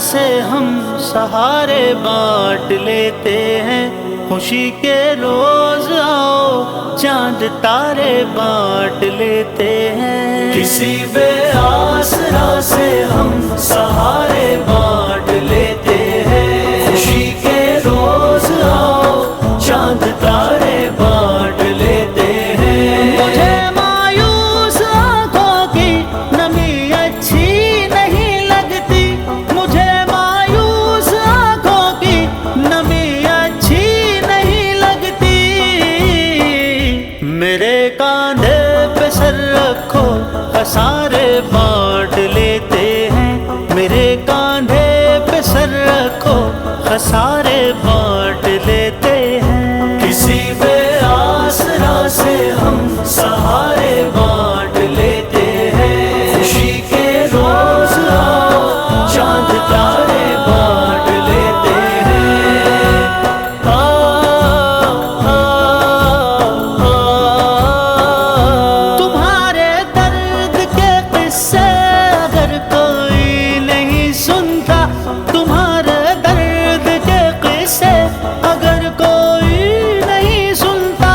से हम सहारे बांट लेते हैं। खुशी के रोज आओ चांद तारे बांट लेते हैं। किसी बेआसरा से हम सहारे बांट लेते हैं। खुशी के रोज आओ चांद तारे बांट लेते हैं। मुझे मायूस आंखों की नमी अच्छी नहीं लगती। मुझे मायूस आंखों की नमी अच्छी नहीं लगती। मेरे कांधे पे सर रखो खसारे बांट लेते हैं। मेरे कांधे पे सर रखो खसारे बांट लेते हैं। किसी बेआसरा से हम सहारे बांट लेते हैं। खुशी के रोज आओ चांद तारे बांट लेते हैं। तुम्हारे दर्द के किस्से अगर कोई नहीं सुनता, तुम्हारे दर्द के किस्से अगर कोई नहीं सुनता,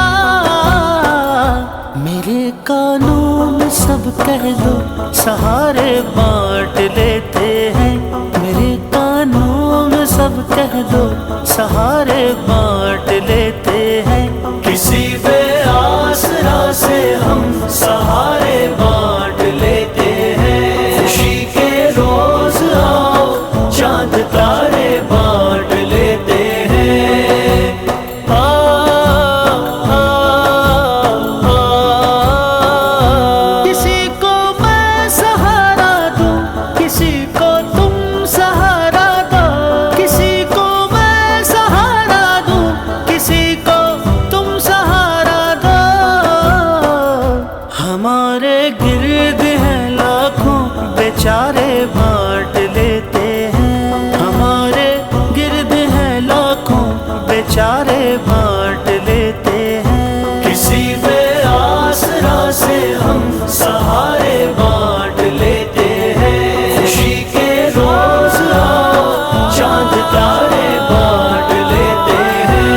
मेरे कानों में सब कह दो सहारे बांट लेते हैं। मेरे कानों में सब कह दो सहारे बांट लेते हैं। किसी बेआसरा से हम सहारे बांट लेते हैं। खुशी के रोज आओ चांद तारे बांट लेते हैं। किसी को मैं सहारा दूं, किसी को तुम सहारा दो। किसी को मैं सहारा दूं, किसी को तुम सहारा दो। हमारे गिर्द हैं लाखों बेचारे बांट लेते हैं। हमारे गिर्द हैं लाखों बेचारे बांट लेते हैं। किसी बेआसरा से हम सहारे बांट लेते हैं। खुशी के रोज आओ चांद तारे बांट लेते हैं।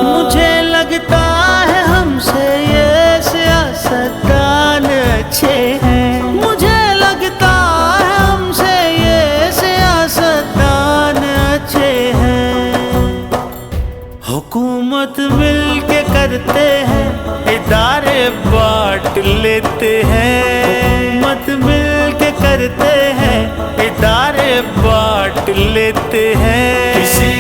मुझे लगता है हमसे ये सियासतदान अच्छे हैं। मुझे लगता है हमसे ये सियासतदान अच्छे हैं। हुकूमत मिल के करते हैं इदारे बांट लेते हैं। हुकूमत मिल के करते हैं इदारे बांट लेते हैं। किसी